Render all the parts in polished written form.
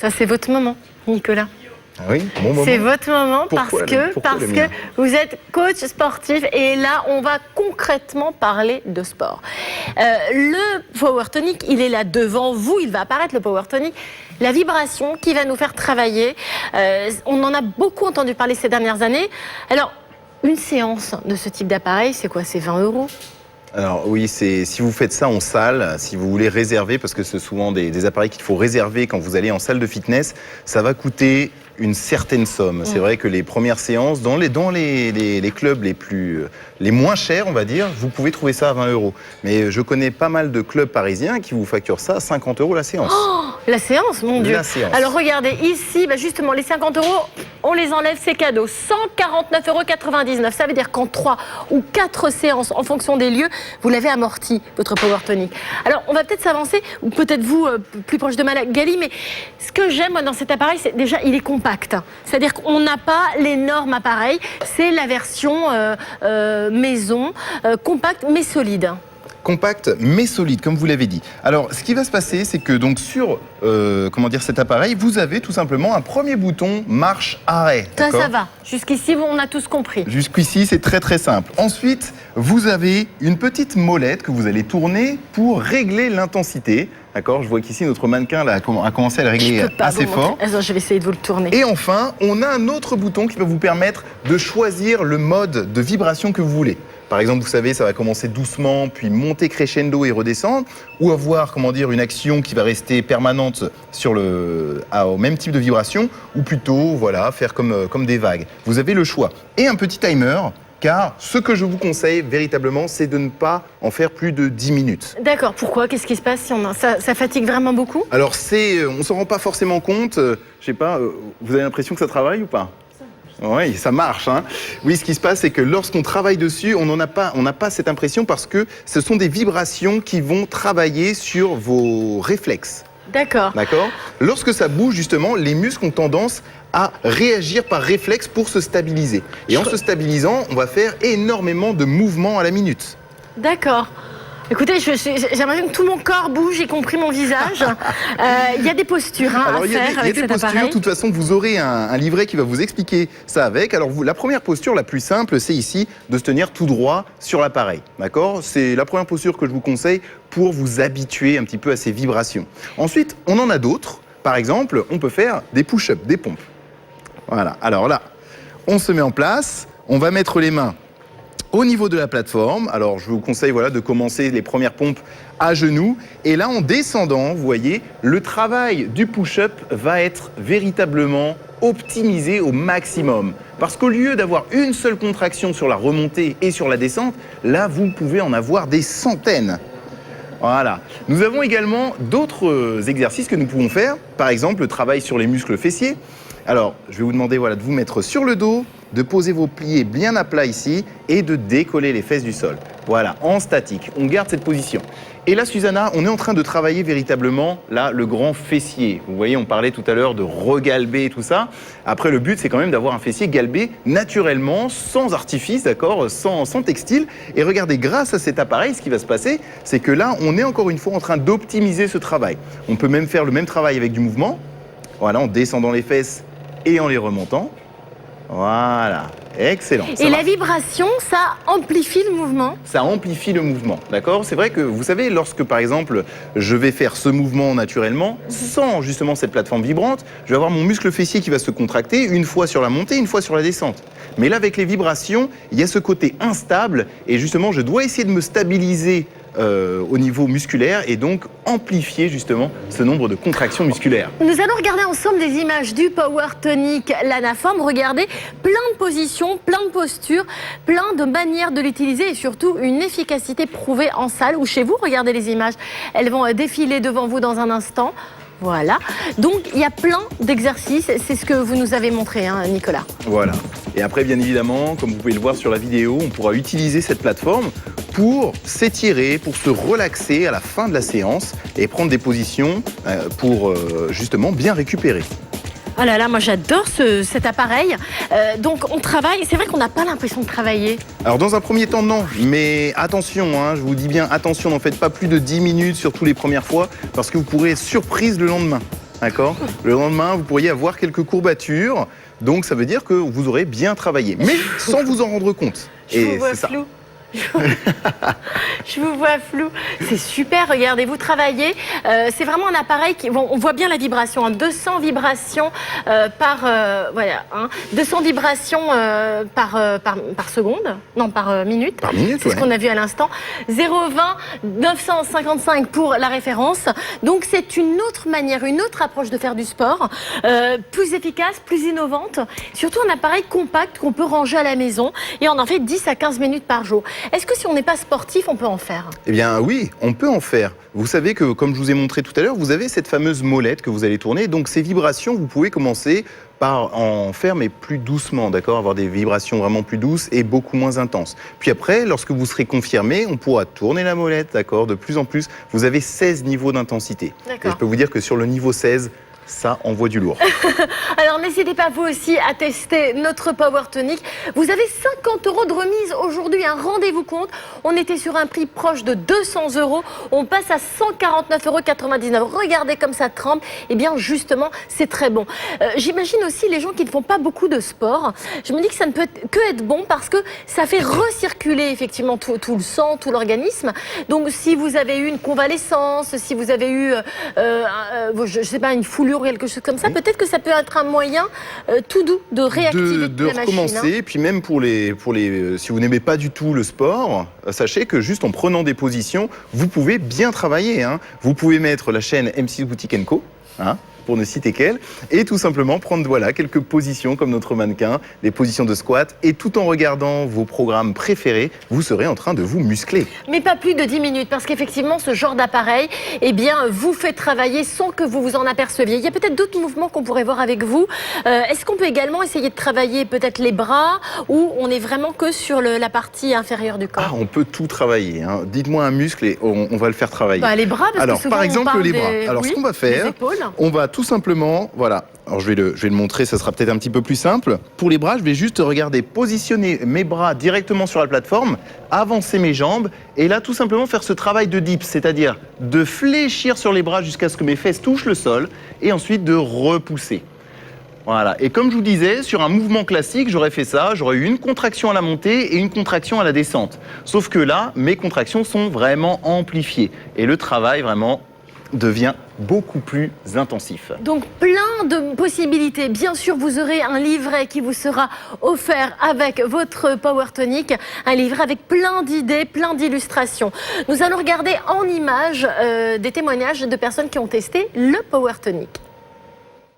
Ça, c'est votre moment, Nicolas. Ah oui, mon moment. C'est votre moment Pourquoi parce que vous êtes coach sportif et là, on va concrètement parler de sport. Le Power Tonic, il est là devant vous, il va apparaître le Power Tonic. La vibration qui va nous faire travailler. On en a beaucoup entendu parler ces dernières années. Alors, une séance de ce type d'appareil, c'est quoi? C'est 20 €? Alors oui, si vous faites ça en salle, si vous voulez réserver, parce que c'est souvent des appareils qu'il faut réserver quand vous allez en salle de fitness, ça va coûter une certaine somme. C'est vrai que les premières séances, dans les clubs les moins chers, on va dire, vous pouvez trouver ça à 20 €. Mais je connais pas mal de clubs parisiens qui vous facturent ça à 50 € la séance. Oh, la séance, mon Dieu. La séance. Alors regardez, ici, justement, les 50 €, on les enlève, c'est cadeau. 149,99 €. Ça veut dire qu'en 3 ou 4 séances, en fonction des lieux, vous l'avez amorti, votre Power Tonic. Alors, on va peut-être s'avancer, ou peut-être vous, plus proche de Magali, mais ce que j'aime moi, dans cet appareil, c'est déjà, il est compact. C'est-à-dire qu'on n'a pas l'énorme appareil, c'est la version maison, compact mais solide. Compact mais solide, comme vous l'avez dit. Alors, ce qui va se passer, c'est que donc sur cet appareil, vous avez tout simplement un premier bouton marche-arrêt. Ça va. Jusqu'ici, on a tous compris. Jusqu'ici, c'est très très simple. Ensuite, vous avez une petite molette que vous allez tourner pour régler l'intensité. D'accord, je vois qu'ici notre mannequin là, a commencé à le régler assez fort. Je vais essayer de vous le tourner. Et enfin, on a un autre bouton qui va vous permettre de choisir le mode de vibration que vous voulez. Par exemple, vous savez, ça va commencer doucement, puis monter crescendo et redescendre, ou avoir, une action qui va rester permanente sur au même type de vibration, ou plutôt, faire comme des vagues. Vous avez le choix. Et un petit timer, car ce que je vous conseille véritablement, c'est de ne pas en faire plus de 10 minutes. D'accord. Pourquoi? Qu'est-ce qui se passe si ça fatigue vraiment beaucoup? Alors, on ne s'en rend pas forcément compte. Je sais pas, vous avez l'impression que ça travaille ou pas? Oui, ça marche. Oui, ce qui se passe, c'est que lorsqu'on travaille dessus, on n'a pas cette impression parce que ce sont des vibrations qui vont travailler sur vos réflexes. D'accord. D'accord. Lorsque ça bouge, justement, les muscles ont tendance à réagir par réflexe pour se stabiliser. Et en se stabilisant, on va faire énormément de mouvements à la minute. D'accord. Écoutez, j'ai l'impression que tout mon corps bouge, y compris mon visage. Il y a des postures à faire avec cet appareil. De toute façon, vous aurez un livret qui va vous expliquer ça avec. Alors, la première posture la plus simple, c'est ici de se tenir tout droit sur l'appareil. D'accord? C'est la première posture que je vous conseille pour vous habituer un petit peu à ces vibrations. Ensuite, on en a d'autres. Par exemple, on peut faire des push-ups, des pompes. Voilà. Alors là, on se met en place. On va mettre les mains au niveau de la plateforme. Alors, je vous conseille de commencer les premières pompes à genoux. Et là, en descendant, vous voyez, le travail du push-up va être véritablement optimisé au maximum. Parce qu'au lieu d'avoir une seule contraction sur la remontée et sur la descente, là, vous pouvez en avoir des centaines. Voilà. Nous avons également d'autres exercices que nous pouvons faire. Par exemple, le travail sur les muscles fessiers. Alors, je vais vous demander de vous mettre sur le dos, de poser vos pliés bien à plat ici et de décoller les fesses du sol. Voilà, en statique. On garde cette position. Et là, Susanna, on est en train de travailler véritablement, là, le grand fessier. Vous voyez, on parlait tout à l'heure de regalber et tout ça. Après, le but, c'est quand même d'avoir un fessier galbé naturellement, sans artifice, d'accord, sans textile. Et regardez, grâce à cet appareil, ce qui va se passer, c'est que là, on est encore une fois en train d'optimiser ce travail. On peut même faire le même travail avec du mouvement. Voilà, en descendant les fesses et en les remontant. Voilà, excellent. Et la vibration, ça amplifie le mouvement? Ça amplifie le mouvement, d'accord? C'est vrai que, vous savez, lorsque, par exemple, je vais faire ce mouvement naturellement, sans justement cette plateforme vibrante, je vais avoir mon muscle fessier qui va se contracter une fois sur la montée, une fois sur la descente. Mais là, avec les vibrations, il y a ce côté instable, et justement, je dois essayer de me stabiliser au niveau musculaire et donc amplifier justement ce nombre de contractions musculaires. Nous allons regarder ensemble des images du Power Tonic Lanaform. Regardez, plein de positions, plein de postures, plein de manières de l'utiliser et surtout une efficacité prouvée en salle ou chez vous. Regardez les images, elles vont défiler devant vous dans un instant. Voilà, donc il y a plein d'exercices, c'est ce que vous nous avez montré, Nicolas. Voilà, et après bien évidemment, comme vous pouvez le voir sur la vidéo, on pourra utiliser cette plateforme pour s'étirer, pour se relaxer à la fin de la séance et prendre des positions pour justement bien récupérer. Oh là là, moi j'adore cet appareil. Donc on travaille, c'est vrai qu'on n'a pas l'impression de travailler. Alors dans un premier temps, non. Mais attention, je vous dis bien, attention, n'en faites pas plus de 10 minutes, surtout les premières fois, parce que vous pourrez être surprise le lendemain. d'accord? Le lendemain, vous pourriez avoir quelques courbatures, donc ça veut dire que vous aurez bien travaillé, mais sans vous en rendre compte. Je vous vois flou. Je vous vois flou. C'est super, regardez, vous travaillez. C'est vraiment un appareil qui. Bon, on voit bien la vibration, 200 vibrations voilà, 200 vibrations par seconde, non, par minute. Par minute, c'est ce qu'on a vu à l'instant. 0,20, 955 pour la référence. Donc, c'est une autre manière, une autre approche de faire du sport, plus efficace, plus innovante. Surtout un appareil compact qu'on peut ranger à la maison et on en fait 10 à 15 minutes par jour. Est-ce que si on n'est pas sportif, on peut en faire? Eh bien oui, on peut en faire. Vous savez que, comme je vous ai montré tout à l'heure, vous avez cette fameuse molette que vous allez tourner. Donc ces vibrations, vous pouvez commencer par en faire, mais plus doucement, d'accord? Avoir des vibrations vraiment plus douces et beaucoup moins intenses. Puis après, lorsque vous serez confirmé, on pourra tourner la molette, d'accord? De plus en plus, vous avez 16 niveaux d'intensité. Et je peux vous dire que sur le niveau 16, ça envoie du lourd. Alors n'hésitez pas vous aussi à tester notre Power Tonic. Vous avez 50 € de remise aujourd'hui, un rendez-vous compte. On était sur un prix proche de 200 €. On passe à 149,99 €. Regardez comme ça tremble. Eh bien justement, c'est très bon. J'imagine aussi les gens qui ne font pas beaucoup de sport. Je me dis que ça ne peut que être bon parce que ça fait recirculer effectivement tout le sang, tout l'organisme. Donc si vous avez eu une convalescence, si vous avez eu, je ne sais pas, une foulure ou quelque chose comme ça, peut-être que ça peut être un moyen tout doux de réactiver de la machine. Recommencer, et puis même pour les si vous n'aimez pas du tout le sport, sachez que juste en prenant des positions, vous pouvez bien travailler. Vous pouvez mettre la chaîne M6 Boutique & Co, pour ne citer qu'elle, et tout simplement prendre quelques positions comme notre mannequin, des positions de squat, et tout en regardant vos programmes préférés, vous serez en train de vous muscler. Mais pas plus de 10 minutes, parce qu'effectivement, ce genre d'appareil, eh bien, vous fait travailler sans que vous vous en aperceviez. Il y a peut-être d'autres mouvements qu'on pourrait voir avec vous. Est-ce qu'on peut également essayer de travailler peut-être les bras, ou on est vraiment que sur la partie inférieure du corps? On peut tout travailler. Dites-moi un muscle et on va le faire travailler. Les bras, parce que souvent, par exemple, on parle les bras. Alors, ce qu'on va faire, on va tout simplement, voilà. Alors, je vais le montrer, ça sera peut-être un petit peu plus simple. Pour les bras, je vais juste regarder, positionner mes bras directement sur la plateforme, avancer mes jambes, et là, tout simplement faire ce travail de dips, c'est-à-dire de fléchir sur les bras jusqu'à ce que mes fesses touchent le sol, et ensuite de repousser. Voilà. Et comme je vous disais, sur un mouvement classique, j'aurais fait ça, j'aurais eu une contraction à la montée et une contraction à la descente. Sauf que là, mes contractions sont vraiment amplifiées, et le travail, vraiment, devient beaucoup plus intensif. Donc plein de possibilités. Bien sûr, vous aurez un livret qui vous sera offert avec votre Power Tonic, un livret avec plein d'idées, plein d'illustrations. Nous allons regarder en images des témoignages de personnes qui ont testé le Power Tonic.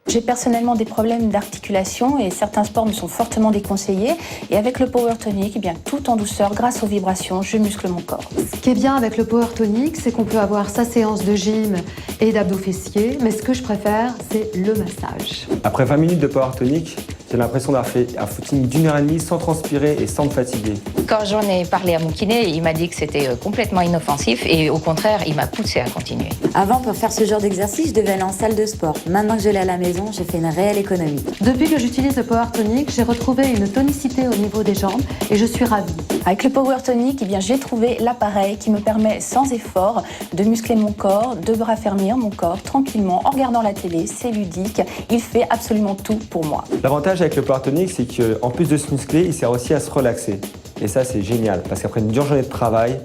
J'ai personnellement des problèmes d'articulation et certains sports me sont fortement déconseillés. Et avec le Power Tonic, tout en douceur, grâce aux vibrations, je muscle mon corps. Ce qui est bien avec le Power Tonic, c'est qu'on peut avoir sa séance de gym et d'abdos fessiers, mais ce que je préfère, c'est le massage. Après 20 minutes de Power Tonic, j'ai l'impression d'avoir fait un footing d'1h30 sans transpirer et sans me fatiguer. Quand j'en ai parlé à mon kiné, il m'a dit que c'était complètement inoffensif et au contraire, il m'a poussé à continuer. Avant, pour faire ce genre d'exercice, je devais aller en salle de sport. Maintenant que je l'ai à la maison, j'ai fait une réelle économie. Depuis que j'utilise le Power Tonic, j'ai retrouvé une tonicité au niveau des jambes et je suis ravie. Avec le Power Tonic, j'ai trouvé l'appareil qui me permet sans effort de muscler mon corps, de raffermir mon corps tranquillement en regardant la télé. C'est ludique, il fait absolument tout pour moi. L'avantage avec le Power Tonic, c'est qu'en plus de se muscler, il sert aussi à se relaxer. Et ça, c'est génial, parce qu'après une dure journée de travail,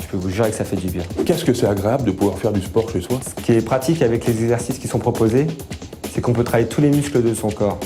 je peux vous jurer que ça fait du bien. Qu'est-ce que c'est agréable de pouvoir faire du sport chez soi? Ce qui est pratique avec les exercices qui sont proposés, c'est qu'on peut travailler tous les muscles de son corps.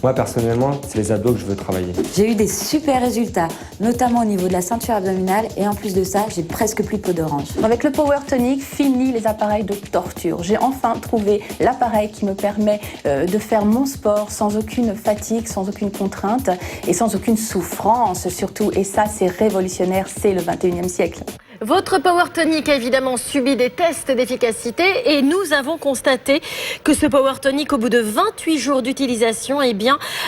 Moi, personnellement, c'est les abdos que je veux travailler. J'ai eu des super résultats, notamment au niveau de la ceinture abdominale, et en plus de ça, j'ai presque plus de peau d'orange. Avec le Power Tonic, fini les appareils de torture. J'ai enfin trouvé l'appareil qui me permet de faire mon sport sans aucune fatigue, sans aucune contrainte et sans aucune souffrance surtout. Et ça, c'est révolutionnaire, c'est le 21e siècle. Votre Power Tonic a évidemment subi des tests d'efficacité et nous avons constaté que ce Power Tonic, au bout de 28 jours d'utilisation,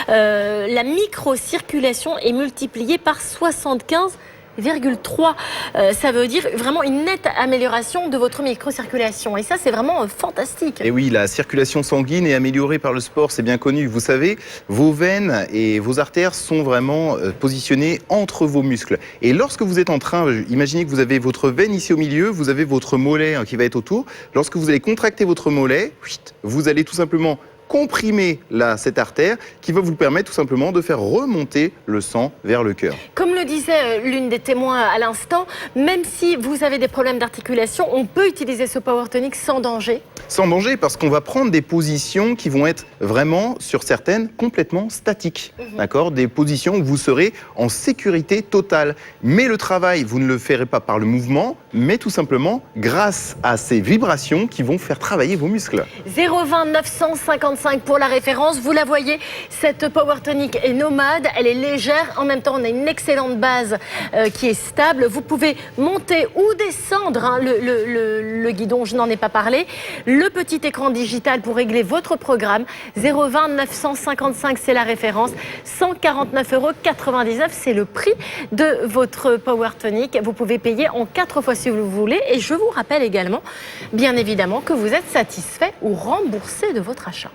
la microcirculation est multipliée par 75 Ça veut dire vraiment une nette amélioration de votre microcirculation. Et ça, c'est vraiment fantastique. Et oui, la circulation sanguine est améliorée par le sport, c'est bien connu. Vous savez, vos veines et vos artères sont vraiment positionnées entre vos muscles. Et lorsque vous êtes en train, imaginez que vous avez votre veine ici au milieu, vous avez votre mollet qui va être autour. Lorsque vous allez contracter votre mollet, vous allez tout simplement comprimer cette artère qui va vous permettre tout simplement de faire remonter le sang vers le cœur. Comme le disait l'une des témoins à l'instant, même si vous avez des problèmes d'articulation, on peut utiliser ce Power Tonic sans danger? Sans danger, parce qu'on va prendre des positions qui vont être vraiment, sur certaines, complètement statiques. D'accord? Des positions où vous serez en sécurité totale. Mais le travail, vous ne le ferez pas par le mouvement, mais tout simplement grâce à ces vibrations qui vont faire travailler vos muscles. 020 955 pour la référence. Vous la voyez, cette Power Tonic est nomade, elle est légère. En même temps, on a une excellente base qui est stable. Vous pouvez monter ou descendre le guidon, je n'en ai pas parlé. Le petit écran digital pour régler votre programme. 020 955, c'est la référence. 149,99 €, c'est le prix de votre Power Tonic. Vous pouvez payer en 4 fois si vous voulez. Et je vous rappelle également, bien évidemment, que vous êtes satisfait ou remboursé de votre achat.